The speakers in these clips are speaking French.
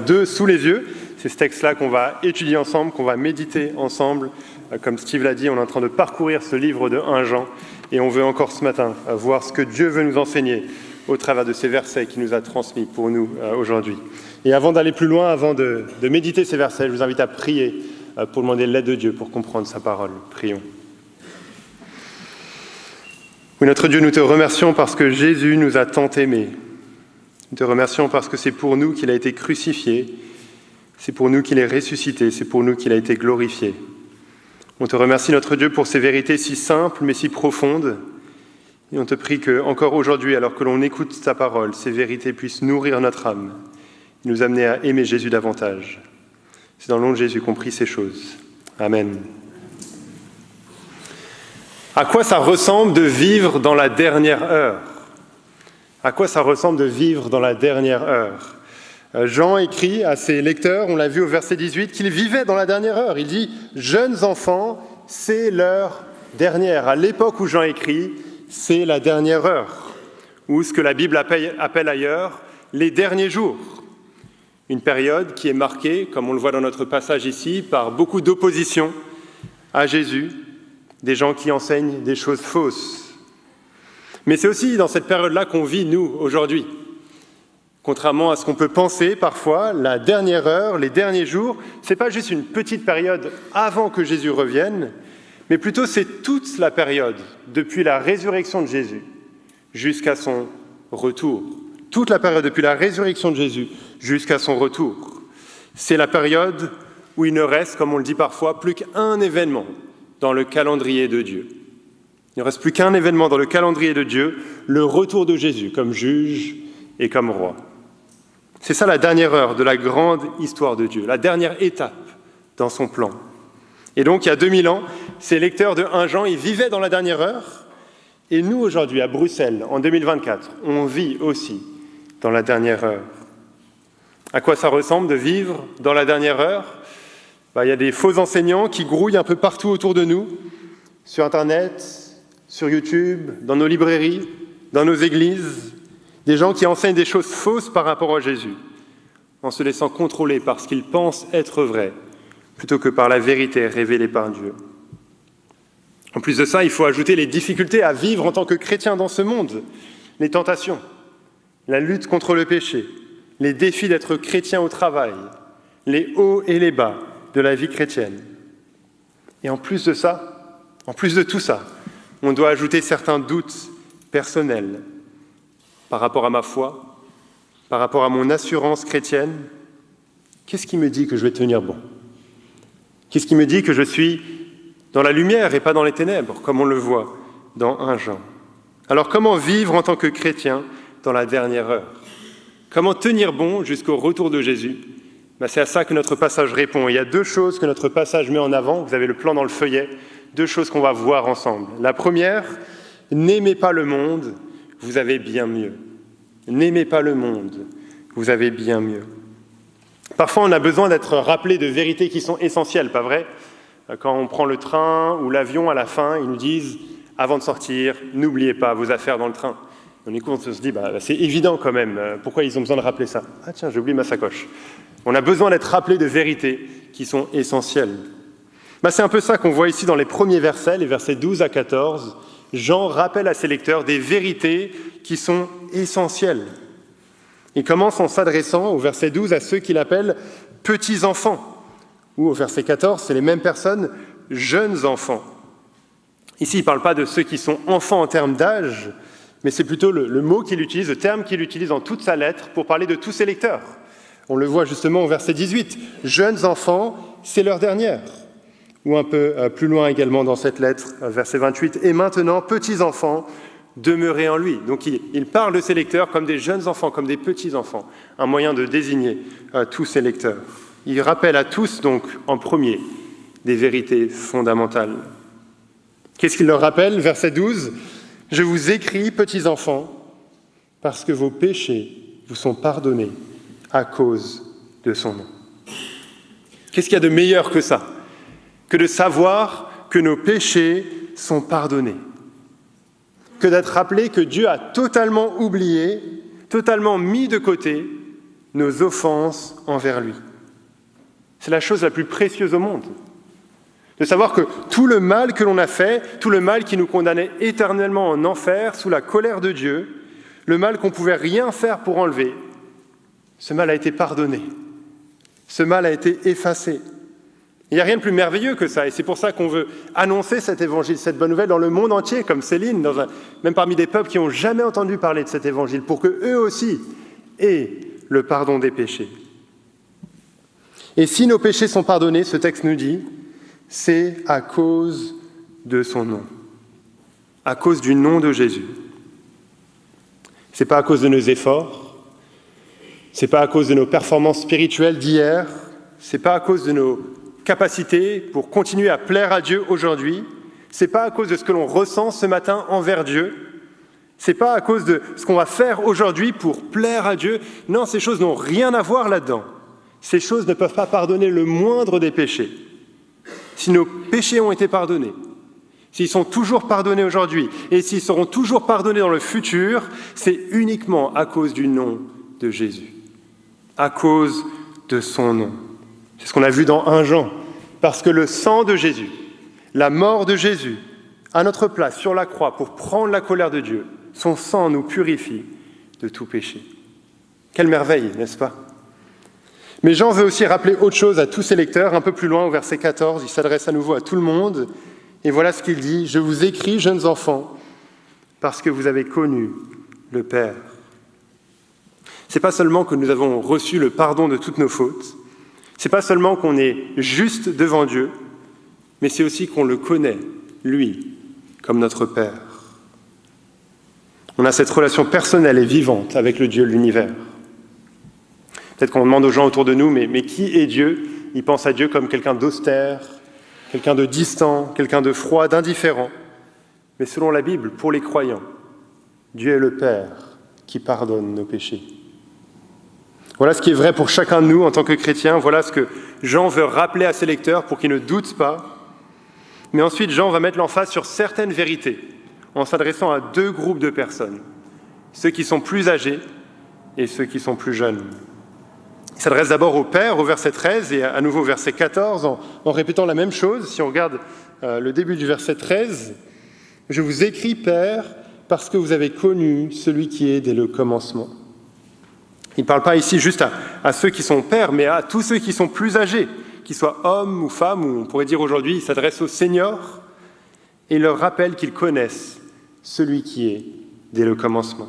2 sous les yeux. C'est ce texte-là qu'on va étudier ensemble, qu'on va méditer ensemble. Comme Steve l'a dit, on est en train de parcourir ce livre de 1 Jean et on veut encore ce matin voir ce que Dieu veut nous enseigner au travers de ces versets qu'il nous a transmis pour nous aujourd'hui. Et avant d'aller plus loin, avant de méditer ces versets, je vous invite à prier pour demander l'aide de Dieu pour comprendre sa parole. Prions. Oui, notre Dieu, nous te remercions parce que Jésus nous a tant aimés. Nous te remercions parce que c'est pour nous qu'il a été crucifié, c'est pour nous qu'il est ressuscité, c'est pour nous qu'il a été glorifié. On te remercie, notre Dieu, pour ces vérités si simples mais si profondes. Et on te prie que, encore aujourd'hui, alors que l'on écoute ta parole, ces vérités puissent nourrir notre âme et nous amener à aimer Jésus davantage. C'est dans le nom de Jésus qu'on prie ces choses. Amen. À quoi ça ressemble de vivre dans la dernière heure ? À quoi ça ressemble de vivre dans la dernière heure ? Jean écrit à ses lecteurs, on l'a vu au verset 18, qu'il vivait dans la dernière heure. Il dit « Jeunes enfants, c'est l'heure dernière ». À l'époque où Jean écrit, c'est la dernière heure, ou ce que la Bible appelle ailleurs les derniers jours. Une période qui est marquée, comme on le voit dans notre passage ici, par beaucoup d'opposition à Jésus, des gens qui enseignent des choses fausses. Mais c'est aussi dans cette période-là qu'on vit, nous, aujourd'hui. Contrairement à ce qu'on peut penser parfois, la dernière heure, les derniers jours, ce n'est pas juste une petite période avant que Jésus revienne, mais plutôt c'est toute la période, depuis la résurrection de Jésus jusqu'à son retour. Toute la période depuis la résurrection de Jésus jusqu'à son retour. C'est la période où il ne reste, comme on le dit parfois, plus qu'un événement dans le calendrier de Dieu. Il ne reste plus qu'un événement dans le calendrier de Dieu, le retour de Jésus comme juge et comme roi. C'est ça la dernière heure de la grande histoire de Dieu, la dernière étape dans son plan. Et donc, il y a 2000 ans, ces lecteurs de 1 Jean, ils vivaient dans la dernière heure. Et nous, aujourd'hui, à Bruxelles, en 2024, on vit aussi dans la dernière heure. À quoi ça ressemble de vivre dans la dernière heure ? Il y a des faux enseignants qui grouillent un peu partout autour de nous, sur Internet, sur YouTube, dans nos librairies, dans nos églises, des gens qui enseignent des choses fausses par rapport à Jésus, en se laissant contrôler par ce qu'ils pensent être vrai, plutôt que par la vérité révélée par Dieu. En plus de ça, il faut ajouter les difficultés à vivre en tant que chrétien dans ce monde, les tentations, la lutte contre le péché, les défis d'être chrétien au travail, les hauts et les bas de la vie chrétienne. Et en plus de ça, en plus de tout ça, on doit ajouter certains doutes personnels par rapport à ma foi, par rapport à mon assurance chrétienne. Qu'est-ce qui me dit que je vais tenir bon ? Qu'est-ce qui me dit que je suis dans la lumière et pas dans les ténèbres, comme on le voit dans 1 Jean ? Alors comment vivre en tant que chrétien dans la dernière heure ? Comment tenir bon jusqu'au retour de Jésus ? C'est à ça que notre passage répond. Il y a 2 choses que notre passage met en avant. Vous avez le plan dans le feuillet. 2 choses qu'on va voir ensemble. La première, n'aimez pas le monde, vous avez bien mieux. N'aimez pas le monde, vous avez bien mieux. Parfois, on a besoin d'être rappelé de vérités qui sont essentielles, pas vrai ? Quand on prend le train ou l'avion, à la fin, ils nous disent, avant de sortir, n'oubliez pas vos affaires dans le train. On écoute, on se dit, c'est évident quand même, pourquoi ils ont besoin de rappeler ça ? Ah tiens, j'ai oublié ma sacoche. On a besoin d'être rappelé de vérités qui sont essentielles. C'est un peu ça qu'on voit ici dans les premiers versets, les versets 12 à 14. Jean rappelle à ses lecteurs des vérités qui sont essentielles. Il commence en s'adressant au verset 12 à ceux qu'il appelle « petits enfants », ou au verset 14, c'est les mêmes personnes « jeunes enfants ». Ici, il ne parle pas de ceux qui sont enfants en termes d'âge, mais c'est plutôt le mot qu'il utilise, le terme qu'il utilise dans toute sa lettre pour parler de tous ses lecteurs. On le voit justement au verset 18. « Jeunes enfants, c'est leur dernière ». Ou un peu plus loin également dans cette lettre, verset 28. « Et maintenant, petits enfants, demeurez en lui ». Donc il parle de ses lecteurs comme des jeunes enfants, comme des petits enfants, un moyen de désigner tous ses lecteurs. Il rappelle à tous donc en premier des vérités fondamentales. Qu'est-ce qu'il leur rappelle ? Verset 12. « Je vous écris, petits enfants, parce que vos péchés vous sont pardonnés à cause de son nom. » Qu'est-ce qu'il y a de meilleur que ça ? Que de savoir que nos péchés sont pardonnés. Que d'être rappelé que Dieu a totalement oublié, totalement mis de côté nos offenses envers lui. C'est la chose la plus précieuse au monde. De savoir que tout le mal que l'on a fait, tout le mal qui nous condamnait éternellement en enfer, sous la colère de Dieu, le mal qu'on ne pouvait rien faire pour enlever, ce mal a été pardonné. Ce mal a été effacé. Il n'y a rien de plus merveilleux que ça, et c'est pour ça qu'on veut annoncer cet évangile, cette bonne nouvelle dans le monde entier, comme Céline, même parmi des peuples qui n'ont jamais entendu parler de cet évangile, pour qu'eux aussi aient le pardon des péchés. Et si nos péchés sont pardonnés, ce texte nous dit, c'est à cause de son nom, à cause du nom de Jésus. Ce n'est pas à cause de nos efforts, ce n'est pas à cause de nos performances spirituelles d'hier, ce n'est pas à cause de nos capacités pour continuer à plaire à Dieu aujourd'hui, ce n'est pas à cause de ce que l'on ressent ce matin envers Dieu, ce n'est pas à cause de ce qu'on va faire aujourd'hui pour plaire à Dieu. Non, ces choses n'ont rien à voir là-dedans. Ces choses ne peuvent pas pardonner le moindre des péchés. Si nos péchés ont été pardonnés, s'ils sont toujours pardonnés aujourd'hui et s'ils seront toujours pardonnés dans le futur, c'est uniquement à cause du nom de Jésus, à cause de son nom. C'est ce qu'on a vu dans 1 Jean, parce que le sang de Jésus, la mort de Jésus, à notre place sur la croix pour prendre la colère de Dieu, son sang nous purifie de tout péché. Quelle merveille, n'est-ce pas ? Mais Jean veut aussi rappeler autre chose à tous ses lecteurs. Un peu plus loin, au verset 14, il s'adresse à nouveau à tout le monde. Et voilà ce qu'il dit. « Je vous écris, jeunes enfants, parce que vous avez connu le Père. » Ce n'est pas seulement que nous avons reçu le pardon de toutes nos fautes, ce n'est pas seulement qu'on est juste devant Dieu, mais c'est aussi qu'on le connaît, lui, comme notre Père. On a cette relation personnelle et vivante avec le Dieu de l'univers. Peut-être qu'on demande aux gens autour de nous, mais qui est Dieu ? Ils pensent à Dieu comme quelqu'un d'austère, quelqu'un de distant, quelqu'un de froid, d'indifférent. Mais selon la Bible, pour les croyants, Dieu est le Père qui pardonne nos péchés. Voilà ce qui est vrai pour chacun de nous en tant que chrétiens. Voilà ce que Jean veut rappeler à ses lecteurs pour qu'ils ne doutent pas. Mais ensuite, Jean va mettre l'emphase sur certaines vérités en s'adressant à 2 groupes de personnes, ceux qui sont plus âgés et ceux qui sont plus jeunes. Il s'adresse d'abord au Père, au verset 13, et à nouveau au verset 14, en répétant la même chose. Si on regarde le début du verset 13, « Je vous écris, Père, parce que vous avez connu celui qui est dès le commencement. » Il ne parle pas ici juste à ceux qui sont pères, mais à tous ceux qui sont plus âgés, qu'ils soient hommes ou femmes, ou on pourrait dire aujourd'hui, il s'adresse aux seniors, et il leur rappelle qu'ils connaissent celui qui est dès le commencement.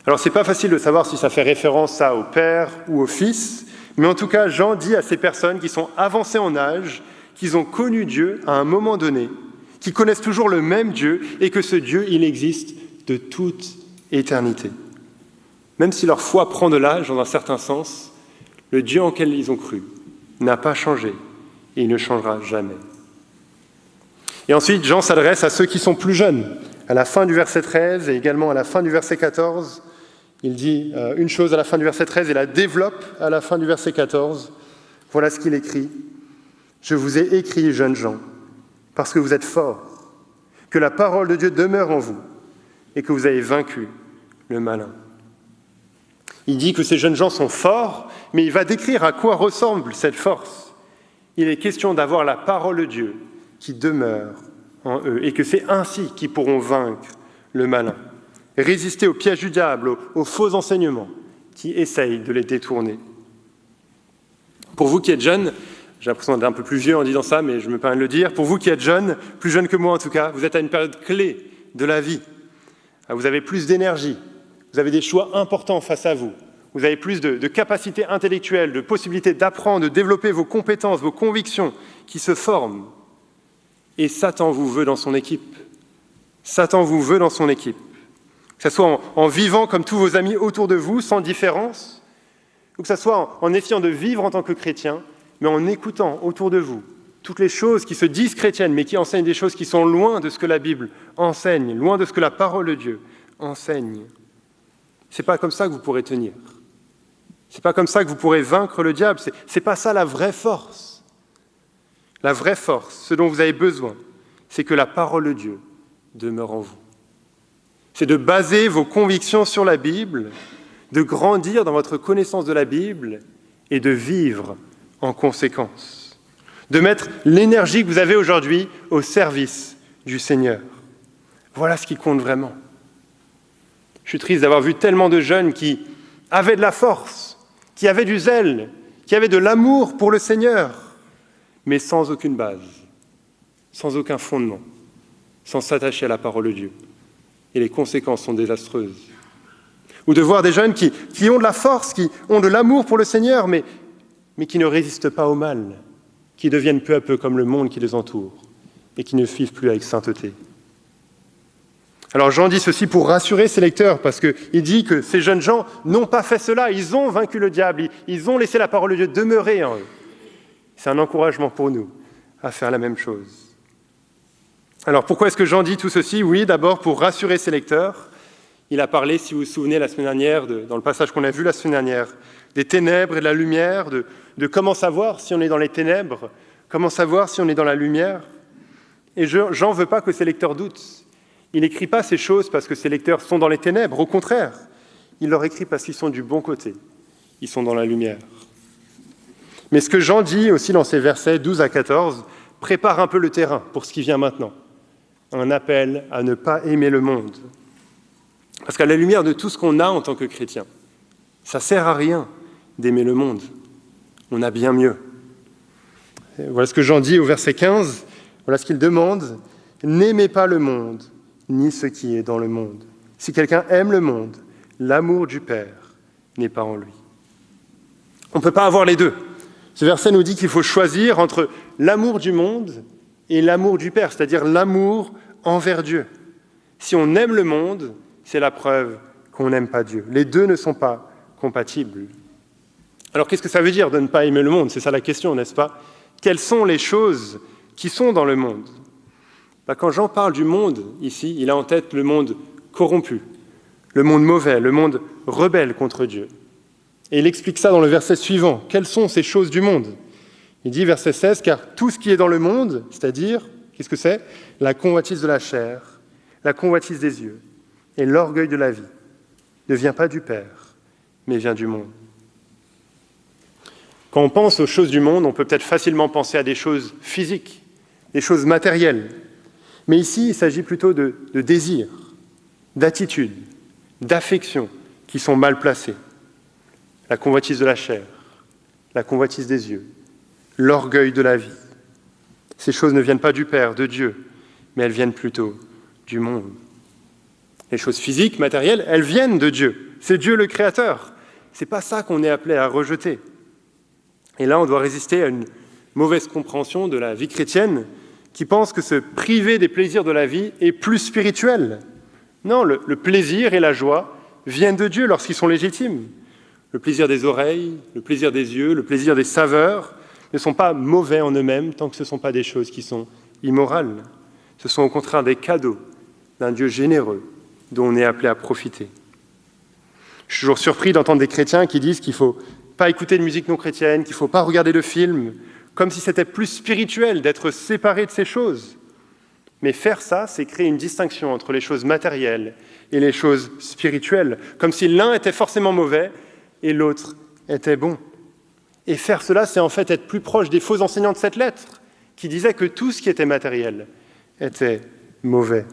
Alors, ce n'est pas facile de savoir si ça fait référence au Père ou au Fils, mais en tout cas, Jean dit à ces personnes qui sont avancées en âge, qu'ils ont connu Dieu à un moment donné, qui connaissent toujours le même Dieu, et que ce Dieu, il existe de toute éternité. Même si leur foi prend de l'âge, dans un certain sens, le Dieu en quel ils ont cru n'a pas changé, et il ne changera jamais. Et ensuite, Jean s'adresse à ceux qui sont plus jeunes. À la fin du verset 13 et également à la fin du verset 14, il dit une chose à la fin du verset 13 et la développe à la fin du verset 14. Voilà ce qu'il écrit. « Je vous ai écrit, jeunes gens, parce que vous êtes forts, que la parole de Dieu demeure en vous et que vous avez vaincu le malin. » Il dit que ces jeunes gens sont forts, mais il va décrire à quoi ressemble cette force. Il est question d'avoir la parole de Dieu qui demeure en eux, et que c'est ainsi qu'ils pourront vaincre le malin, résister au piège du diable, aux faux enseignements qui essayent de les détourner. Pour vous qui êtes jeunes, j'ai l'impression d'être un peu plus vieux en disant ça, mais je me permets de le dire, pour vous qui êtes jeunes, plus jeunes que moi en tout cas, vous êtes à une période clé de la vie. Vous avez plus d'énergie, vous avez des choix importants face à vous, vous avez plus de capacités intellectuelles, de possibilités d'apprendre, de développer vos compétences, vos convictions qui se forment. Et Satan vous veut dans son équipe. Satan vous veut dans son équipe. Que ce soit en vivant comme tous vos amis autour de vous, sans différence, ou que ce soit en essayant de vivre en tant que chrétien, mais en écoutant autour de vous toutes les choses qui se disent chrétiennes, mais qui enseignent des choses qui sont loin de ce que la Bible enseigne, loin de ce que la parole de Dieu enseigne. Ce n'est pas comme ça que vous pourrez tenir. Ce n'est pas comme ça que vous pourrez vaincre le diable. Ce n'est pas ça la vraie force. La vraie force, ce dont vous avez besoin, c'est que la parole de Dieu demeure en vous. C'est de baser vos convictions sur la Bible, de grandir dans votre connaissance de la Bible et de vivre en conséquence, de mettre l'énergie que vous avez aujourd'hui au service du Seigneur. Voilà ce qui compte vraiment. Je suis triste d'avoir vu tellement de jeunes qui avaient de la force, qui avaient du zèle, qui avaient de l'amour pour le Seigneur, mais sans aucune base, sans aucun fondement, sans s'attacher à la parole de Dieu. Et les conséquences sont désastreuses. Ou de voir des jeunes qui ont de la force, qui ont de l'amour pour le Seigneur, mais qui ne résistent pas au mal, qui deviennent peu à peu comme le monde qui les entoure et qui ne vivent plus avec sainteté. Alors Jean dit ceci pour rassurer ses lecteurs, parce qu'il dit que ces jeunes gens n'ont pas fait cela, ils ont vaincu le diable, ils ont laissé la parole de Dieu demeurer en eux. C'est un encouragement pour nous à faire la même chose. Alors pourquoi est-ce que Jean dit tout ceci? Oui, d'abord pour rassurer ses lecteurs. Il a parlé, si vous vous souvenez, la semaine dernière, dans le passage qu'on a vu la semaine dernière, des ténèbres et de la lumière, de comment savoir si on est dans les ténèbres, comment savoir si on est dans la lumière. Et Jean ne veut pas que ses lecteurs doutent. Il n'écrit pas ces choses parce que ses lecteurs sont dans les ténèbres, au contraire. Il leur écrit parce qu'ils sont du bon côté. Ils sont dans la lumière. Mais ce que Jean dit aussi dans ces versets 12 à 14 prépare un peu le terrain pour ce qui vient maintenant. Un appel à ne pas aimer le monde. Parce qu'à la lumière de tout ce qu'on a en tant que chrétien, ça ne sert à rien d'aimer le monde. On a bien mieux. Et voilà ce que Jean dit au verset 15. Voilà ce qu'il demande. N'aimez pas le monde, ni ce qui est dans le monde. Si quelqu'un aime le monde, l'amour du Père n'est pas en lui. On ne peut pas avoir les deux. Ce verset nous dit qu'il faut choisir entre l'amour du monde et l'amour du Père, c'est-à-dire l'amour envers Dieu. Si on aime le monde, c'est la preuve qu'on n'aime pas Dieu. Les deux ne sont pas compatibles. Alors qu'est-ce que ça veut dire de ne pas aimer le monde? C'est ça la question, n'est-ce pas? Quelles sont les choses qui sont dans le monde? Quand Jean parle du monde, ici, il a en tête le monde corrompu, le monde mauvais, le monde rebelle contre Dieu. Et il explique ça dans le verset suivant. Quelles sont ces choses du monde? Il dit, verset 16, « Car tout ce qui est dans le monde, c'est-à-dire, qu'est-ce que c'est? La convoitise de la chair, la convoitise des yeux et l'orgueil de la vie, ne vient pas du Père, mais vient du monde. » Quand on pense aux choses du monde, on peut peut-être facilement penser à des choses physiques, des choses matérielles. Mais ici, il s'agit plutôt de désirs, d'attitudes, d'affections qui sont mal placées. La convoitise de la chair, la convoitise des yeux, l'orgueil de la vie. Ces choses ne viennent pas du Père, de Dieu, mais elles viennent plutôt du monde. Les choses physiques, matérielles, elles viennent de Dieu. C'est Dieu le Créateur. Ce n'est pas ça qu'on est appelé à rejeter. Et là, on doit résister à une mauvaise compréhension de la vie chrétienne qui pense que se priver des plaisirs de la vie est plus spirituel. Non, le plaisir et la joie viennent de Dieu lorsqu'ils sont légitimes. Le plaisir des oreilles, le plaisir des yeux, le plaisir des saveurs ne sont pas mauvais en eux-mêmes tant que ce ne sont pas des choses qui sont immorales. Ce sont au contraire des cadeaux d'un Dieu généreux dont on est appelé à profiter. Je suis toujours surpris d'entendre des chrétiens qui disent qu'il ne faut pas écouter de musique non chrétienne, qu'il ne faut pas regarder de films, comme si c'était plus spirituel d'être séparé de ces choses. Mais faire ça, c'est créer une distinction entre les choses matérielles et les choses spirituelles, comme si l'un était forcément mauvais et l'autre était bon. Et faire cela, c'est en fait être plus proche des faux enseignants de cette lettre, qui disaient que tout ce qui était matériel était mauvais.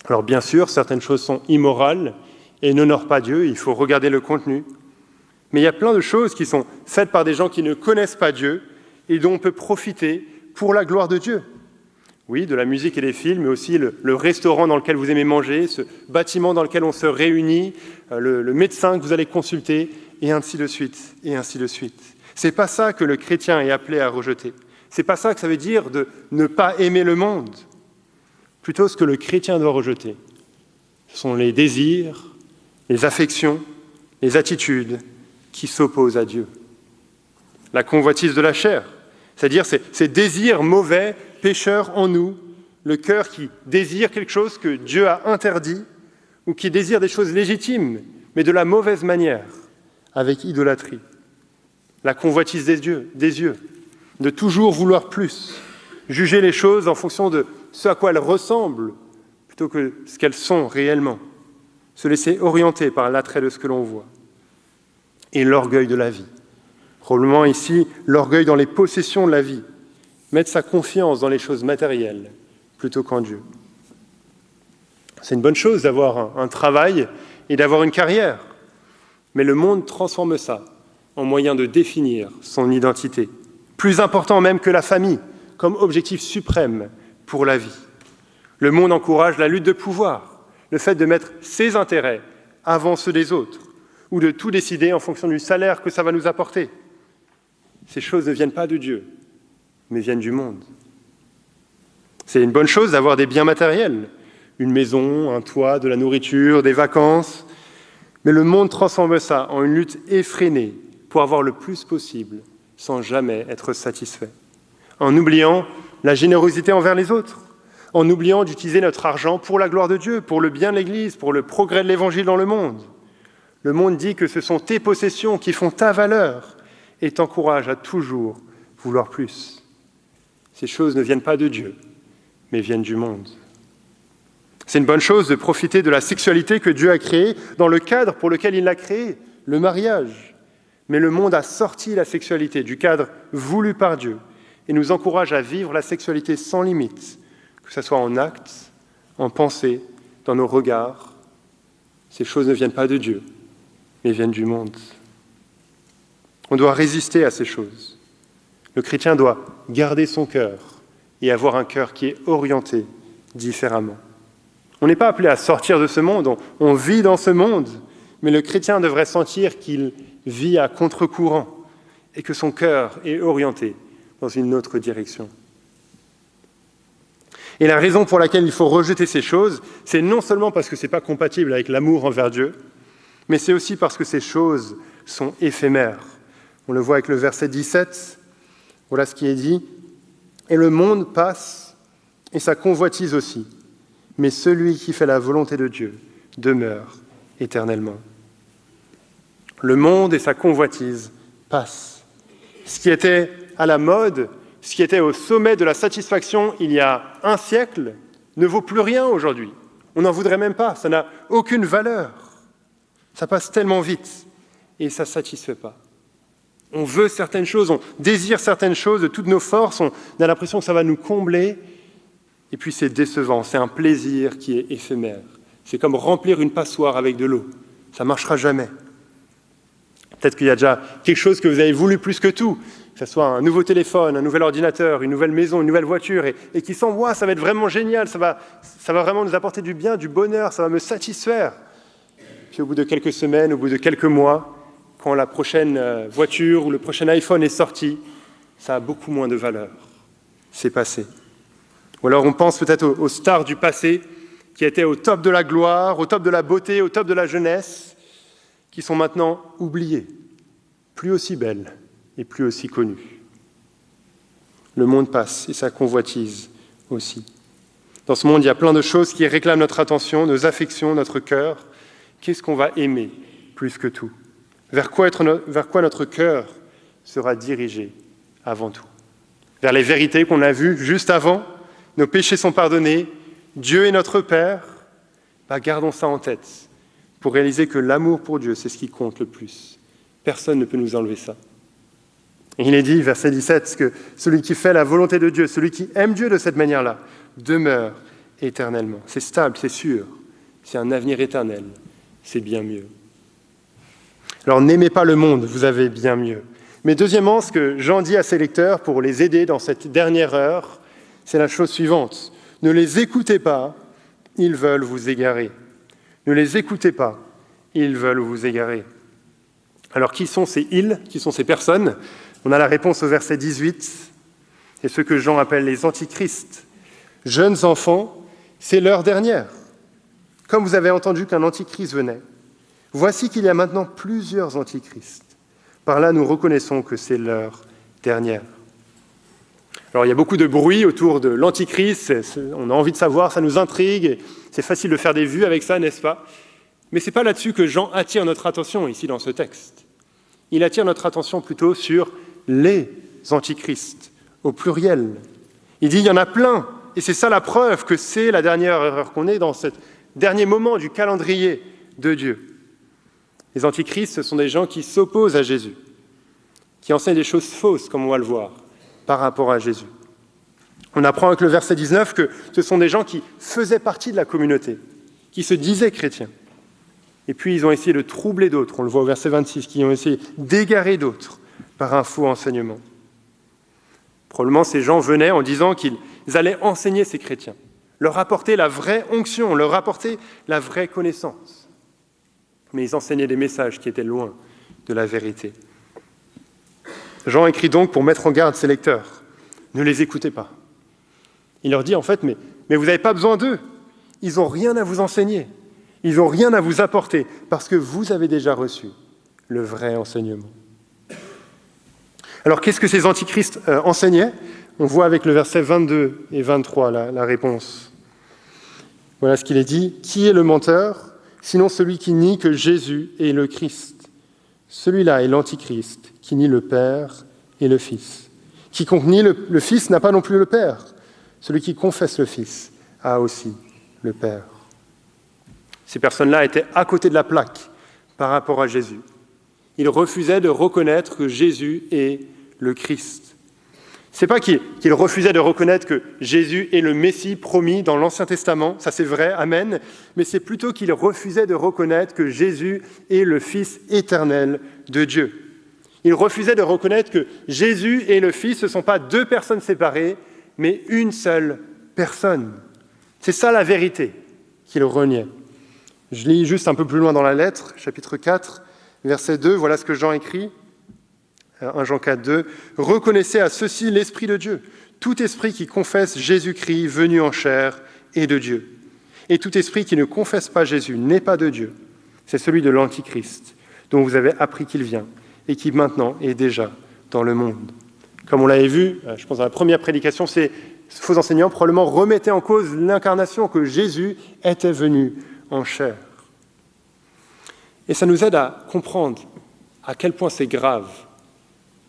Alors bien sûr, certaines choses sont immorales et n'honorent pas Dieu, il faut regarder le contenu. Mais il y a plein de choses qui sont faites par des gens qui ne connaissent pas Dieu et dont on peut profiter pour la gloire de Dieu. Oui, de la musique et des films, mais aussi le restaurant dans lequel vous aimez manger, ce bâtiment dans lequel on se réunit, le médecin que vous allez consulter, et ainsi de suite, et ainsi de suite. C'est pas ça que le chrétien est appelé à rejeter. C'est pas ça que ça veut dire de ne pas aimer le monde. Plutôt, ce que le chrétien doit rejeter, ce sont les désirs, les affections, les attitudes qui s'opposent à Dieu. La convoitise de la chair, c'est-à-dire ces désirs mauvais, pécheurs en nous, le cœur qui désire quelque chose que Dieu a interdit ou qui désire des choses légitimes, mais de la mauvaise manière, avec idolâtrie. La convoitise des yeux, de toujours vouloir plus, juger les choses en fonction de ce à quoi elles ressemblent plutôt que ce qu'elles sont réellement. se laisser orienter par l'attrait de ce que l'on voit, et l'orgueil de la vie. Probablement ici, l'orgueil dans les possessions de la vie, mettre sa confiance dans les choses matérielles plutôt qu'en Dieu. C'est une bonne chose d'avoir un travail et d'avoir une carrière, mais le monde transforme ça en moyen de définir son identité, plus important même que la famille, comme objectif suprême pour la vie. Le monde encourage la lutte de pouvoir, le fait de mettre ses intérêts avant ceux des autres, ou de tout décider en fonction du salaire que ça va nous apporter. Ces choses ne viennent pas de Dieu, mais viennent du monde. C'est une bonne chose d'avoir des biens matériels, une maison, un toit, de la nourriture, des vacances, mais le monde transforme ça en une lutte effrénée pour avoir le plus possible sans jamais être satisfait, en oubliant la générosité envers les autres, en oubliant d'utiliser notre argent pour la gloire de Dieu, pour le bien de l'Église, pour le progrès de l'Évangile dans le monde. Le monde dit que ce sont tes possessions qui font ta valeur et t'encourage à toujours vouloir plus. Ces choses ne viennent pas de Dieu, mais viennent du monde. C'est une bonne chose de profiter de la sexualité que Dieu a créée dans le cadre pour lequel il l'a créée, le mariage. Mais le monde a sorti la sexualité du cadre voulu par Dieu et nous encourage à vivre la sexualité sans limite, que ce soit en actes, en pensée, dans nos regards. Ces choses ne viennent pas de Dieu, mais viennent du monde. On doit résister à ces choses. Le chrétien doit garder son cœur et avoir un cœur qui est orienté différemment. On n'est pas appelé à sortir de ce monde, on vit dans ce monde, mais le chrétien devrait sentir qu'il vit à contre-courant et que son cœur est orienté dans une autre direction. Et la raison pour laquelle il faut rejeter ces choses, c'est non seulement parce que ce n'est pas compatible avec l'amour envers Dieu, mais c'est aussi parce que ces choses sont éphémères. On le voit avec le verset 17, voilà ce qui est dit. « Et le monde passe, et sa convoitise aussi. Mais celui qui fait la volonté de Dieu demeure éternellement. » Le monde et sa convoitise passent. Ce qui était à la mode, ce qui était au sommet de la satisfaction il y a un siècle, ne vaut plus rien aujourd'hui. On n'en voudrait même pas, ça n'a aucune valeur. Ça passe tellement vite et ça ne satisfait pas. On veut certaines choses, on désire certaines choses de toutes nos forces, on a l'impression que ça va nous combler. Et puis c'est décevant, c'est un plaisir qui est éphémère. C'est comme remplir une passoire avec de l'eau. Ça ne marchera jamais. Peut-être qu'il y a déjà quelque chose que vous avez voulu plus que tout, que ce soit un nouveau téléphone, un nouvel ordinateur, une nouvelle maison, une nouvelle voiture, et qui sent, ça va être vraiment génial, ça va vraiment nous apporter du bien, du bonheur, ça va me satisfaire. Puis au bout de quelques semaines, au bout de quelques mois, quand la prochaine voiture ou le prochain iPhone est sorti, ça a beaucoup moins de valeur. C'est passé. Ou alors on pense peut-être aux stars du passé qui étaient au top de la gloire, au top de la beauté, au top de la jeunesse, qui sont maintenant oubliées, plus aussi belles et plus aussi connues. Le monde passe et sa convoitise aussi. Dans ce monde, il y a plein de choses qui réclament notre attention, nos affections, notre cœur. Qu'est-ce qu'on va aimer plus que tout ? Vers quoi notre cœur sera dirigé avant tout ? Vers les vérités qu'on a vues juste avant ? Nos péchés sont pardonnés, Dieu est notre Père. Gardons ça en tête pour réaliser que l'amour pour Dieu, c'est ce qui compte le plus. Personne ne peut nous enlever ça. Et il est dit, verset 17, que celui qui fait la volonté de Dieu, celui qui aime Dieu de cette manière-là, demeure éternellement. C'est stable, c'est sûr, c'est un avenir éternel, c'est bien mieux. Alors n'aimez pas le monde, vous avez bien mieux. Mais deuxièmement, ce que Jean dit à ses lecteurs pour les aider dans cette dernière heure, c'est la chose suivante. Ne les écoutez pas, ils veulent vous égarer. Ne les écoutez pas, ils veulent vous égarer. Alors qui sont ces « ils » ? Qui sont ces personnes ? On a la réponse au verset 18. C'est ce que Jean appelle les antichrists. Jeunes enfants, c'est l'heure dernière. Comme vous avez entendu qu'un antichrist venait, voici qu'il y a maintenant plusieurs antichrists. Par là, nous reconnaissons que c'est l'heure dernière. Alors, il y a beaucoup de bruit autour de l'antichrist, on a envie de savoir, ça nous intrigue, c'est facile de faire des vues avec ça, n'est-ce pas ? Mais ce n'est pas là-dessus que Jean attire notre attention ici dans ce texte. Il attire notre attention plutôt sur les antichrists, au pluriel. Il dit, il y en a plein, et c'est ça la preuve que c'est la dernière heure qu'on est dans ce dernier moment du calendrier de Dieu. Les antichrists, ce sont des gens qui s'opposent à Jésus, qui enseignent des choses fausses, comme on va le voir, par rapport à Jésus. On apprend avec le verset 19 que ce sont des gens qui faisaient partie de la communauté, qui se disaient chrétiens. Et puis ils ont essayé de troubler d'autres, on le voit au verset 26, qui ont essayé d'égarer d'autres par un faux enseignement. Probablement ces gens venaient en disant qu'ils allaient enseigner ces chrétiens, leur apporter la vraie onction, leur apporter la vraie connaissance. Mais ils enseignaient des messages qui étaient loin de la vérité. Jean écrit donc pour mettre en garde ses lecteurs. Ne les écoutez pas. Il leur dit en fait, mais vous n'avez pas besoin d'eux. Ils n'ont rien à vous enseigner. Ils n'ont rien à vous apporter parce que vous avez déjà reçu le vrai enseignement. Alors qu'est-ce que ces antichrists enseignaient ? On voit avec le verset 22 et 23 la réponse. Voilà ce qu'il est dit. « Qui est le menteur, sinon celui qui nie que Jésus est le Christ ? Celui-là est l'antichrist, qui nie le Père et le Fils. Quiconque nie le Fils n'a pas non plus le Père. Celui qui confesse le Fils a aussi le Père. » Ces personnes-là étaient à côté de la plaque par rapport à Jésus. Ils refusaient de reconnaître que Jésus est le Christ. Ce n'est pas qu'ils refusaient de reconnaître que Jésus est le Messie promis dans l'Ancien Testament, ça c'est vrai, amen, mais c'est plutôt qu'ils refusaient de reconnaître que Jésus est le Fils éternel de Dieu. Ils refusaient de reconnaître que Jésus et le Fils, ce ne sont pas deux personnes séparées, mais une seule personne. C'est ça la vérité qu'ils reniaient. Je lis juste un peu plus loin dans la lettre, chapitre 4, verset 2, voilà ce que Jean écrit, 1 Jean 4, 2. « Reconnaissez à ceci l'Esprit de Dieu, tout esprit qui confesse Jésus-Christ venu en chair est de Dieu. Et tout esprit qui ne confesse pas Jésus n'est pas de Dieu. C'est celui de l'Antichrist, dont vous avez appris qu'il vient et qui maintenant est déjà dans le monde. » Comme on l'avait vu, je pense dans la première prédication, ces faux enseignants probablement remettaient en cause l'incarnation, que Jésus était venu en chair. Et ça nous aide à comprendre à quel point c'est grave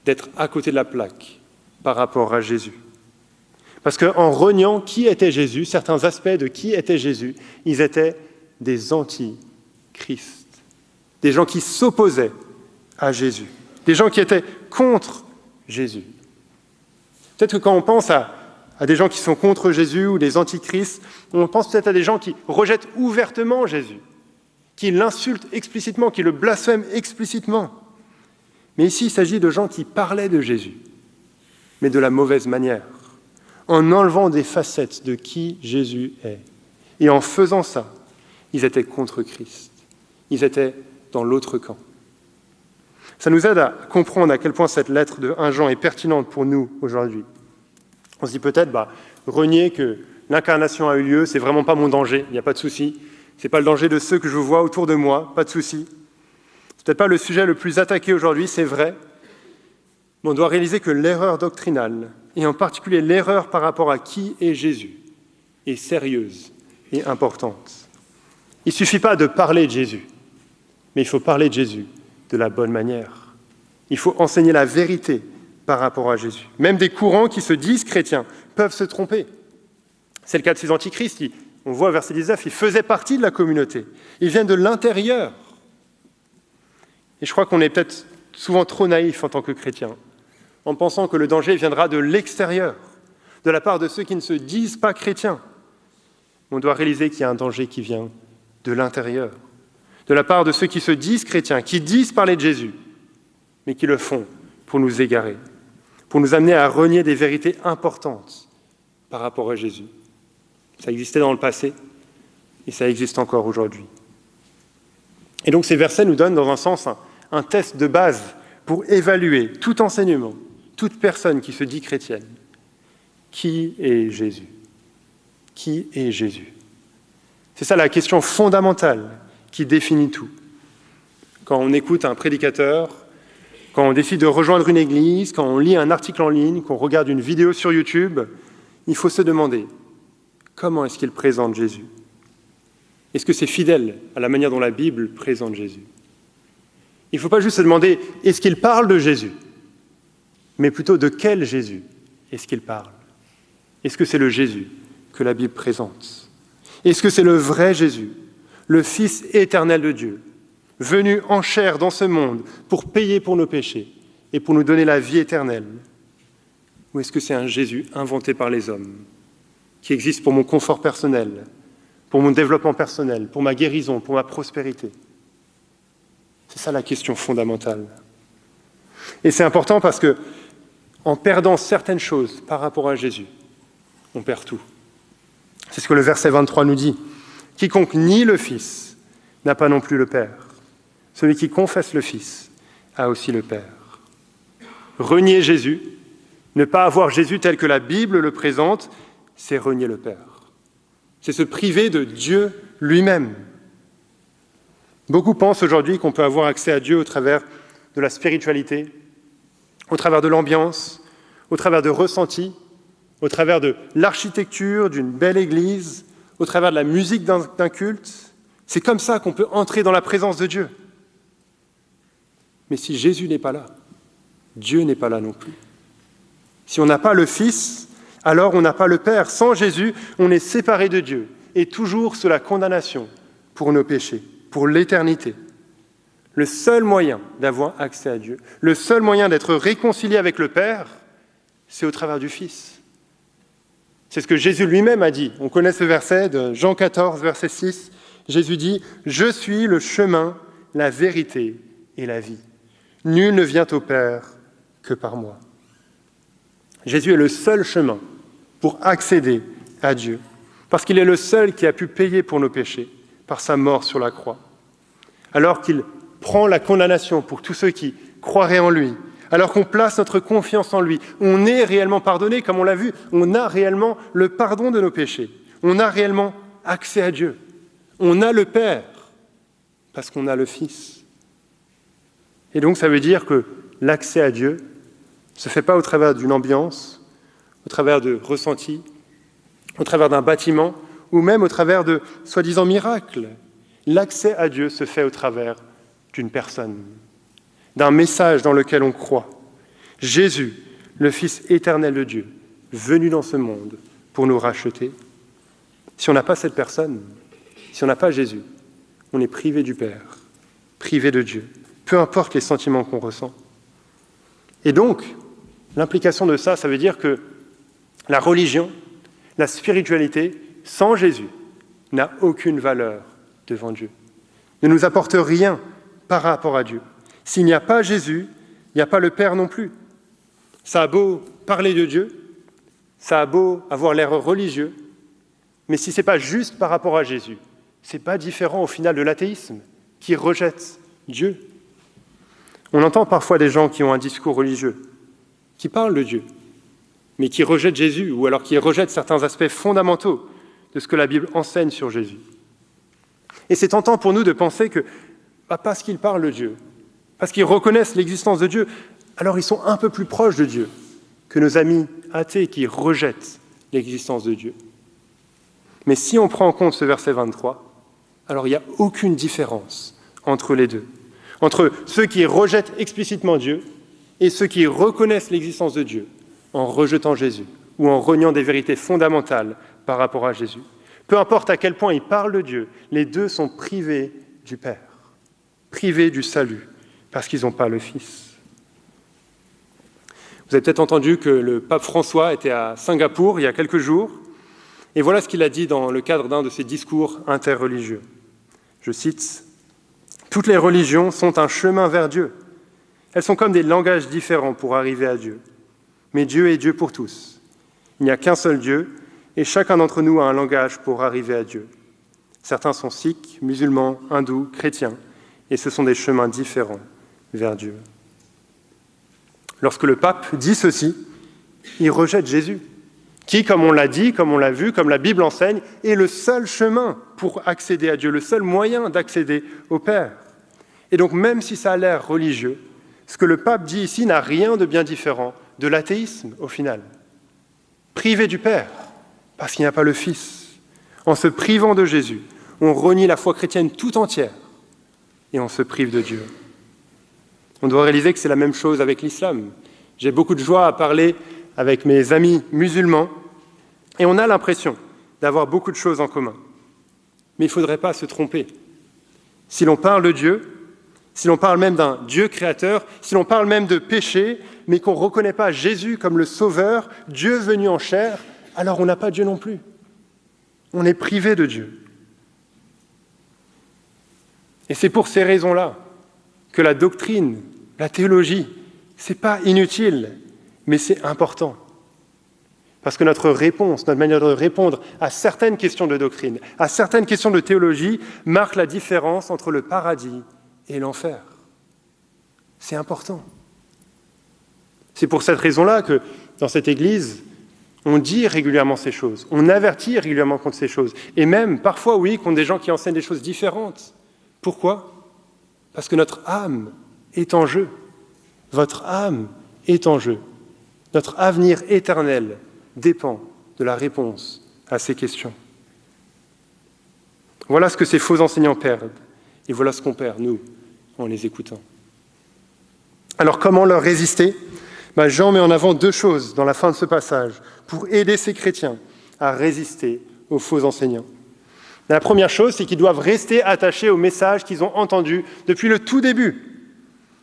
d'être à côté de la plaque par rapport à Jésus. Parce qu'en reniant qui était Jésus, certains aspects de qui était Jésus, ils étaient des anti-Christ, des gens qui s'opposaient à Jésus, des gens qui étaient contre Jésus. Peut-être que quand on pense à des gens qui sont contre Jésus ou des antichrists, on pense peut-être à des gens qui rejettent ouvertement Jésus, qui l'insultent explicitement, qui le blasphèment explicitement. Mais ici, il s'agit de gens qui parlaient de Jésus, mais de la mauvaise manière, en enlevant des facettes de qui Jésus est. Et en faisant ça, ils étaient contre Christ. Ils étaient dans l'autre camp. Ça nous aide à comprendre à quel point cette lettre de 1 Jean est pertinente pour nous aujourd'hui. On se dit peut-être, renier que l'incarnation a eu lieu, c'est vraiment pas mon danger, il n'y a pas de souci. C'est pas le danger de ceux que je vois autour de moi, pas de souci. C'est peut-être pas le sujet le plus attaqué aujourd'hui, c'est vrai. Mais on doit réaliser que l'erreur doctrinale, et en particulier l'erreur par rapport à qui est Jésus, est sérieuse et importante. Il ne suffit pas de parler de Jésus, mais il faut parler de Jésus de la bonne manière. Il faut enseigner la vérité par rapport à Jésus. Même des courants qui se disent chrétiens peuvent se tromper. C'est le cas de ces antichrists. On voit au verset 19, ils faisaient partie de la communauté. Ils viennent de l'intérieur. Et je crois qu'on est peut-être souvent trop naïf en tant que chrétiens, en pensant que le danger viendra de l'extérieur, de la part de ceux qui ne se disent pas chrétiens. On doit réaliser qu'il y a un danger qui vient de l'intérieur, de la part de ceux qui se disent chrétiens, qui disent parler de Jésus, mais qui le font pour nous égarer, pour nous amener à renier des vérités importantes par rapport à Jésus. Ça existait dans le passé et ça existe encore aujourd'hui. Et donc ces versets nous donnent dans un sens un test de base pour évaluer tout enseignement, toute personne qui se dit chrétienne. Qui est Jésus ? Qui est Jésus ? C'est ça la question fondamentale qui définit tout. Quand on écoute un prédicateur, quand on décide de rejoindre une église, quand on lit un article en ligne, qu'on regarde une vidéo sur YouTube, il faut se demander comment est-ce qu'il présente Jésus ? Est-ce que c'est fidèle à la manière dont la Bible présente Jésus ? Il ne faut pas juste se demander est-ce qu'il parle de Jésus, mais plutôt de quel Jésus est-ce qu'il parle ? Est-ce que c'est le Jésus que la Bible présente ? Est-ce que c'est le vrai Jésus, le Fils éternel de Dieu, venu en chair dans ce monde pour payer pour nos péchés et pour nous donner la vie éternelle? Ou est-ce que c'est un Jésus inventé par les hommes, qui existe pour mon confort personnel, pour mon développement personnel, pour ma guérison, pour ma prospérité? C'est ça la question fondamentale. Et c'est important parce que, en perdant certaines choses par rapport à Jésus, on perd tout. C'est ce que le verset 23 nous dit. Quiconque nie le Fils n'a pas non plus le Père. Celui qui confesse le Fils a aussi le Père. Renier Jésus, ne pas avoir Jésus tel que la Bible le présente, c'est renier le Père. C'est se priver de Dieu lui-même. Beaucoup pensent aujourd'hui qu'on peut avoir accès à Dieu au travers de la spiritualité, au travers de l'ambiance, au travers de ressentis, au travers de l'architecture d'une belle église, au travers de la musique d'un culte. C'est comme ça qu'on peut entrer dans la présence de Dieu. Mais si Jésus n'est pas là, Dieu n'est pas là non plus. Si on n'a pas le Fils, alors on n'a pas le Père. Sans Jésus, on est séparé de Dieu et toujours sous la condamnation pour nos péchés, pour l'éternité. Le seul moyen d'avoir accès à Dieu, le seul moyen d'être réconcilié avec le Père, c'est au travers du Fils. C'est ce que Jésus lui-même a dit. On connaît ce verset de Jean 14, verset 6. Jésus dit « Je suis le chemin, la vérité et la vie. Nul ne vient au Père que par moi. » Jésus est le seul chemin pour accéder à Dieu, parce qu'il est le seul qui a pu payer pour nos péchés par sa mort sur la croix. Alors qu'il prend la condamnation pour tous ceux qui croiraient en lui, alors qu'on place notre confiance en lui, on est réellement pardonné, comme on l'a vu, on a réellement le pardon de nos péchés, on a réellement accès à Dieu, on a le Père, parce qu'on a le Fils. Et donc ça veut dire que l'accès à Dieu ne se fait pas au travers d'une ambiance, au travers de ressentis, au travers d'un bâtiment, ou même au travers de soi-disant miracles. L'accès à Dieu se fait au travers d'une personne, d'un message dans lequel on croit. Jésus, le Fils éternel de Dieu, venu dans ce monde pour nous racheter. Si on n'a pas cette personne, si on n'a pas Jésus, on est privé du Père, privé de Dieu, peu importe les sentiments qu'on ressent. Et donc, l'implication de ça, ça veut dire que la religion, la spiritualité, sans Jésus, n'a aucune valeur devant Dieu, ne nous apporte rien par rapport à Dieu. S'il n'y a pas Jésus, il n'y a pas le Père non plus. Ça a beau parler de Dieu, ça a beau avoir l'air religieux, mais si ce n'est pas juste par rapport à Jésus, ce n'est pas différent au final de l'athéisme, qui rejette Dieu. On entend parfois des gens qui ont un discours religieux, qui parlent de Dieu, mais qui rejettent Jésus, ou alors qui rejettent certains aspects fondamentaux de ce que la Bible enseigne sur Jésus. Et c'est tentant pour nous de penser que, parce qu'ils parlent de Dieu, parce qu'ils reconnaissent l'existence de Dieu, alors ils sont un peu plus proches de Dieu que nos amis athées qui rejettent l'existence de Dieu. Mais si on prend en compte ce verset 23, alors il n'y a aucune différence entre les deux, entre ceux qui rejettent explicitement Dieu et ceux qui reconnaissent l'existence de Dieu en rejetant Jésus ou en reniant des vérités fondamentales par rapport à Jésus. Peu importe à quel point ils parlent de Dieu, les deux sont privés du Père, privés du salut, parce qu'ils n'ont pas le Fils. Vous avez peut-être entendu que le pape François était à Singapour il y a quelques jours, et voilà ce qu'il a dit dans le cadre d'un de ses discours interreligieux. Je cite, « Toutes les religions sont un chemin vers Dieu. Elles sont comme des langages différents pour arriver à Dieu. Mais Dieu est Dieu pour tous. Il n'y a qu'un seul Dieu, et chacun d'entre nous a un langage pour arriver à Dieu. Certains sont sikhs, musulmans, hindous, chrétiens, et ce sont des chemins différents vers Dieu. » Lorsque le pape dit ceci, il rejette Jésus, qui, comme on l'a dit, comme on l'a vu, comme la Bible enseigne, est le seul chemin pour accéder à Dieu, le seul moyen d'accéder au Père. Et donc, même si ça a l'air religieux, ce que le pape dit ici n'a rien de bien différent de l'athéisme, au final. Privé du Père, parce qu'il n'y a pas le Fils. En se privant de Jésus, on renie la foi chrétienne tout entière et on se prive de Dieu. On doit réaliser que c'est la même chose avec l'islam. J'ai beaucoup de joie à parler avec mes amis musulmans et on a l'impression d'avoir beaucoup de choses en commun. Mais il ne faudrait pas se tromper. Si l'on parle de Dieu, si l'on parle même d'un Dieu créateur, si l'on parle même de péché, mais qu'on ne reconnaît pas Jésus comme le Sauveur, Dieu venu en chair, alors on n'a pas Dieu non plus. On est privé de Dieu. Et c'est pour ces raisons-là que la doctrine, la théologie, ce n'est pas inutile, mais c'est important. Parce que notre réponse, notre manière de répondre à certaines questions de doctrine, à certaines questions de théologie, marque la différence entre le paradis et l'enfer. C'est important. C'est pour cette raison-là que, dans cette Église, on dit régulièrement ces choses, on avertit régulièrement contre ces choses, et même, parfois, oui, contre des gens qui enseignent des choses différentes. Pourquoi ? Parce que notre âme est en jeu. Votre âme est en jeu. Notre avenir éternel dépend de la réponse à ces questions. Voilà ce que ces faux enseignants perdent, et voilà ce qu'on perd, nous, en les écoutant. Alors, comment leur résister ? Jean met en avant deux choses dans la fin de ce passage pour aider ces chrétiens à résister aux faux enseignants. La première chose, c'est qu'ils doivent rester attachés au message qu'ils ont entendu depuis le tout début.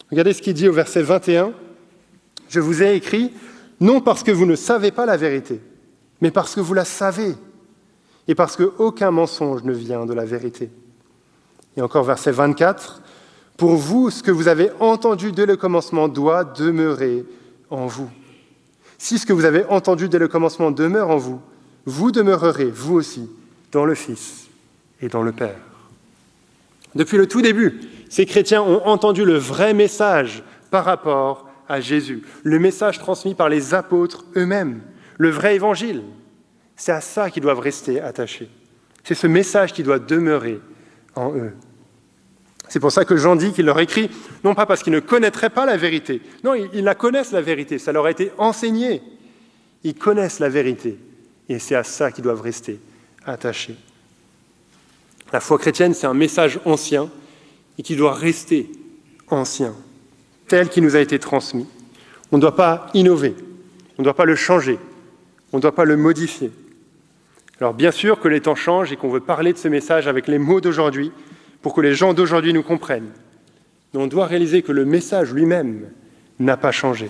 Regardez ce qu'il dit au verset 21. « Je vous ai écrit, non parce que vous ne savez pas la vérité, mais parce que vous la savez, et parce qu'aucun mensonge ne vient de la vérité. » Et encore verset 24. « Pour vous, ce que vous avez entendu dès le commencement doit demeurer en vous. Si ce que vous avez entendu dès le commencement demeure en vous, vous demeurerez, vous aussi, dans le Fils et dans le Père. » Depuis le tout début, ces chrétiens ont entendu le vrai message par rapport à Jésus, le message transmis par les apôtres eux-mêmes, le vrai évangile. C'est à ça qu'ils doivent rester attachés. C'est ce message qui doit demeurer en eux. C'est pour ça que Jean dit qu'il leur écrit, non pas parce qu'ils ne connaîtraient pas la vérité, non, ils la connaissent la vérité, ça leur a été enseigné. Ils connaissent la vérité, et c'est à ça qu'ils doivent rester attachés. La foi chrétienne, c'est un message ancien, et qui doit rester ancien, tel qu'il nous a été transmis. On ne doit pas innover, on ne doit pas le changer, on ne doit pas le modifier. Alors bien sûr que les temps changent et qu'on veut parler de ce message avec les mots d'aujourd'hui, pour que les gens d'aujourd'hui nous comprennent. Mais on doit réaliser que le message lui-même n'a pas changé.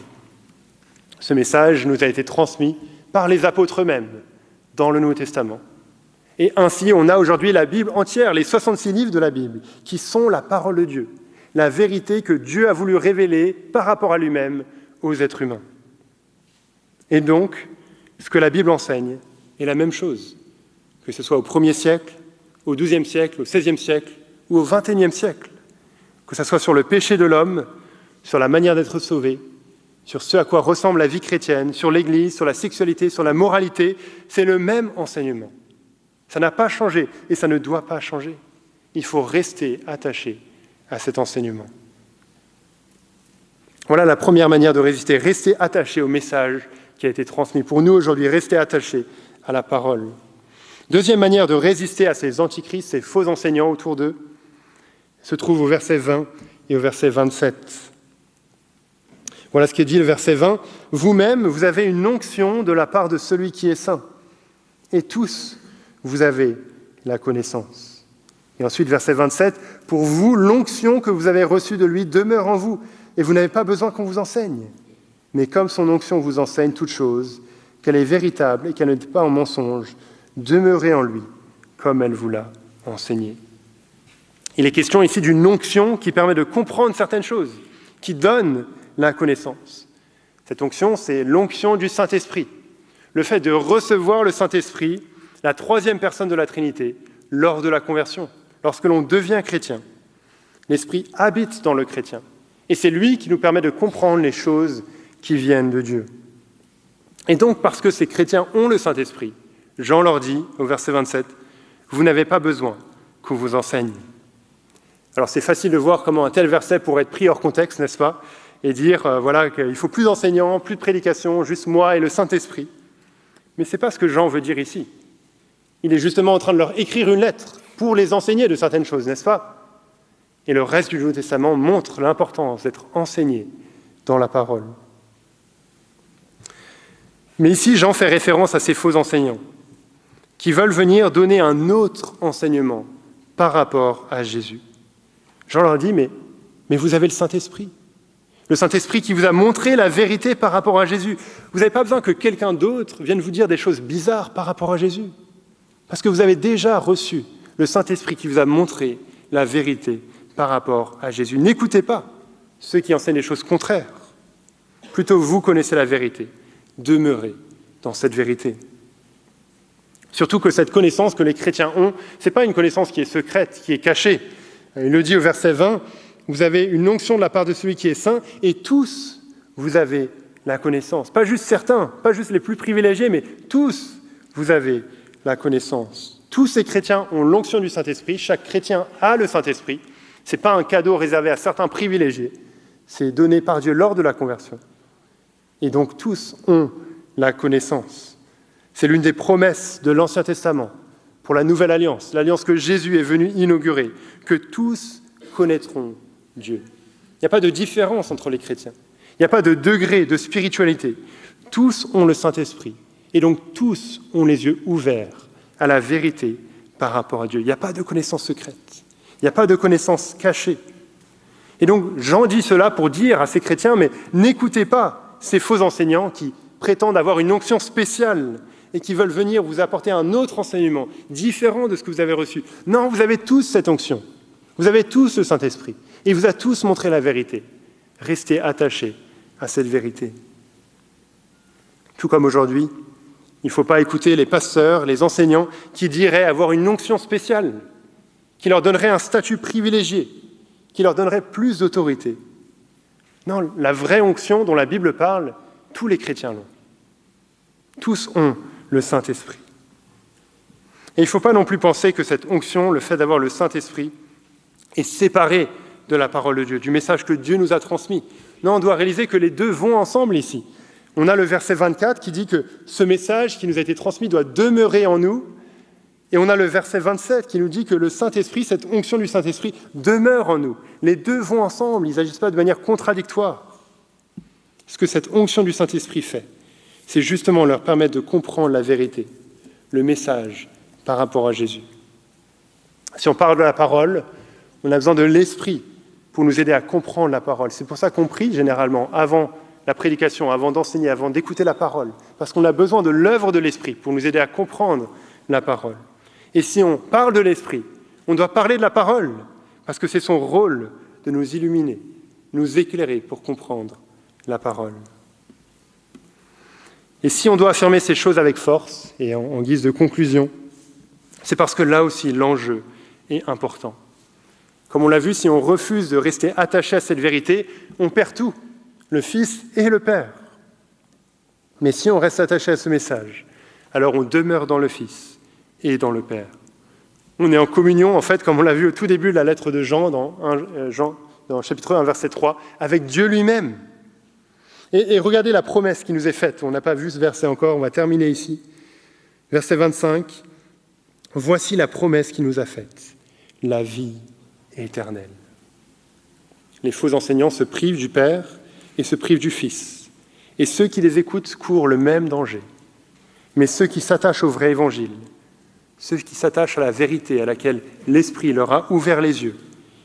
Ce message nous a été transmis par les apôtres eux-mêmes dans le Nouveau Testament. Et ainsi, on a aujourd'hui la Bible entière, les 66 livres de la Bible, qui sont la parole de Dieu, la vérité que Dieu a voulu révéler par rapport à lui-même aux êtres humains. Et donc, ce que la Bible enseigne est la même chose, que ce soit au 1er siècle, au 12e siècle, au 16e siècle, ou au XXIe siècle, que ce soit sur le péché de l'homme, sur la manière d'être sauvé, sur ce à quoi ressemble la vie chrétienne, sur l'Église, sur la sexualité, sur la moralité, c'est le même enseignement. Ça n'a pas changé et ça ne doit pas changer. Il faut rester attaché à cet enseignement. Voilà la première manière de résister, rester attaché au message qui a été transmis. Pour nous aujourd'hui, rester attaché à la parole. Deuxième manière de résister à ces antichrists, ces faux enseignants autour d'eux, se trouve au verset 20 et au verset 27. Voilà ce qui est dit, le verset 20. « Vous-même, vous avez une onction de la part de celui qui est saint, et tous, vous avez la connaissance. » Et ensuite, verset 27. « Pour vous, l'onction que vous avez reçue de lui demeure en vous, et vous n'avez pas besoin qu'on vous enseigne. Mais comme son onction vous enseigne toute chose, qu'elle est véritable et qu'elle n'est pas en mensonge, demeurez en lui, comme elle vous l'a enseigné. » Il est question ici d'une onction qui permet de comprendre certaines choses, qui donne la connaissance. Cette onction, c'est l'onction du Saint-Esprit, le fait de recevoir le Saint-Esprit, la troisième personne de la Trinité, lors de la conversion, lorsque l'on devient chrétien. L'Esprit habite dans le chrétien, et c'est lui qui nous permet de comprendre les choses qui viennent de Dieu. Et donc, parce que ces chrétiens ont le Saint-Esprit, Jean leur dit, au verset 27, « Vous n'avez pas besoin qu'on vous enseigne. » Alors c'est facile de voir comment un tel verset pourrait être pris hors contexte, n'est-ce pas ? Et dire, voilà, qu'il faut plus d'enseignants, plus de prédication, juste moi et le Saint-Esprit. Mais ce n'est pas ce que Jean veut dire ici. Il est justement en train de leur écrire une lettre pour les enseigner de certaines choses, n'est-ce pas ? Et le reste du Nouveau Testament montre l'importance d'être enseigné dans la parole. Mais ici, Jean fait référence à ces faux enseignants qui veulent venir donner un autre enseignement par rapport à Jésus. Jean leur dit, mais vous avez le Saint-Esprit. Le Saint-Esprit qui vous a montré la vérité par rapport à Jésus. Vous n'avez pas besoin que quelqu'un d'autre vienne vous dire des choses bizarres par rapport à Jésus. Parce que vous avez déjà reçu le Saint-Esprit qui vous a montré la vérité par rapport à Jésus. N'écoutez pas ceux qui enseignent des choses contraires. Plutôt, vous connaissez la vérité. Demeurez dans cette vérité. Surtout que cette connaissance que les chrétiens ont, ce n'est pas une connaissance qui est secrète, qui est cachée. Il le dit au verset 20, vous avez une onction de la part de celui qui est saint, et tous, vous avez la connaissance. Pas juste certains, pas juste les plus privilégiés, mais tous, vous avez la connaissance. Tous ces chrétiens ont l'onction du Saint-Esprit, chaque chrétien a le Saint-Esprit. Ce n'est pas un cadeau réservé à certains privilégiés, c'est donné par Dieu lors de la conversion. Et donc tous ont la connaissance. C'est l'une des promesses de l'Ancien Testament pour la Nouvelle Alliance, l'alliance que Jésus est venu inaugurer, que tous connaîtront Dieu. Il n'y a pas de différence entre les chrétiens. Il n'y a pas de degré de spiritualité. Tous ont le Saint-Esprit. Et donc tous ont les yeux ouverts à la vérité par rapport à Dieu. Il n'y a pas de connaissance secrète. Il n'y a pas de connaissance cachée. Et donc Jean dit cela pour dire à ces chrétiens, mais n'écoutez pas ces faux enseignants qui prétendent avoir une onction spéciale et qui veulent venir vous apporter un autre enseignement différent de ce que vous avez reçu. Non, vous avez tous cette onction. Vous avez tous le Saint-Esprit. Et il vous a tous montré la vérité. Restez attachés à cette vérité. Tout comme aujourd'hui, il ne faut pas écouter les pasteurs, les enseignants qui diraient avoir une onction spéciale, qui leur donnerait un statut privilégié, qui leur donnerait plus d'autorité. Non, la vraie onction dont la Bible parle, tous les chrétiens l'ont. Tous ont le Saint-Esprit. Et il ne faut pas non plus penser que cette onction, le fait d'avoir le Saint-Esprit, est séparé de la parole de Dieu, du message que Dieu nous a transmis. Non, on doit réaliser que les deux vont ensemble ici. On a le verset 24 qui dit que ce message qui nous a été transmis doit demeurer en nous. Et on a le verset 27 qui nous dit que le Saint-Esprit, cette onction du Saint-Esprit, demeure en nous. Les deux vont ensemble, ils n'agissent pas de manière contradictoire. Ce que cette onction du Saint-Esprit fait, c'est justement leur permettre de comprendre la vérité, le message par rapport à Jésus. Si on parle de la parole, on a besoin de l'Esprit pour nous aider à comprendre la parole. C'est pour ça qu'on prie généralement avant la prédication, avant d'enseigner, avant d'écouter la parole, parce qu'on a besoin de l'œuvre de l'Esprit pour nous aider à comprendre la parole. Et si on parle de l'Esprit, on doit parler de la parole, parce que c'est son rôle de nous illuminer, nous éclairer pour comprendre la parole. Et si on doit affirmer ces choses avec force, et en guise de conclusion, c'est parce que là aussi l'enjeu est important. Comme on l'a vu, si on refuse de rester attaché à cette vérité, on perd tout, le Fils et le Père. Mais si on reste attaché à ce message, alors on demeure dans le Fils et dans le Père. On est en communion, en fait, comme on l'a vu au tout début de la lettre de Jean, dans chapitre 1, verset 3, avec Dieu lui-même. Et regardez la promesse qui nous est faite. On n'a pas vu ce verset encore, on va terminer ici. Verset 25. « Voici la promesse qui nous a faite, la vie éternelle. » Les faux enseignants se privent du Père et se privent du Fils. Et ceux qui les écoutent courent le même danger. Mais ceux qui s'attachent au vrai évangile, ceux qui s'attachent à la vérité à laquelle l'Esprit leur a ouvert les yeux,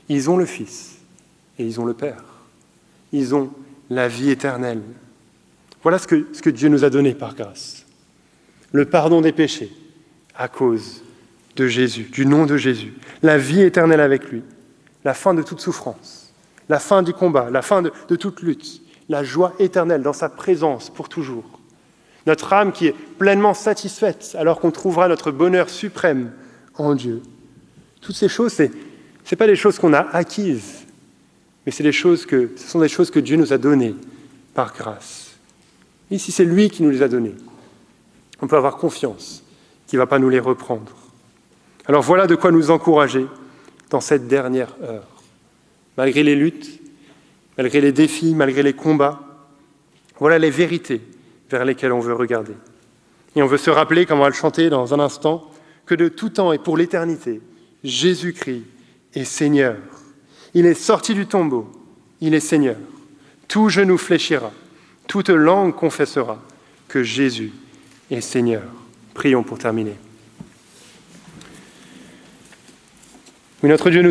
ils ont le Fils et ils ont le Père. Ils ont la vie éternelle. Voilà ce que Dieu nous a donné par grâce. Le pardon des péchés à cause de Jésus, du nom de Jésus. La vie éternelle avec lui. La fin de toute souffrance. La fin du combat. La fin de toute lutte. La joie éternelle dans sa présence pour toujours. Notre âme qui est pleinement satisfaite alors qu'on trouvera notre bonheur suprême en Dieu. Toutes ces choses, ce n'est pas des choses qu'on a acquises, mais ce sont des choses que Dieu nous a données par grâce. Et si c'est lui qui nous les a données, on peut avoir confiance qu'il ne va pas nous les reprendre. Alors voilà de quoi nous encourager dans cette dernière heure. Malgré les luttes, malgré les défis, malgré les combats, voilà les vérités vers lesquelles on veut regarder. Et on veut se rappeler, comme on va le chanter dans un instant, que de tout temps et pour l'éternité, Jésus-Christ est Seigneur. Il est sorti du tombeau, il est Seigneur. Tout genou fléchira, toute langue confessera que Jésus est Seigneur. Prions pour terminer. Oui, notre Dieu nous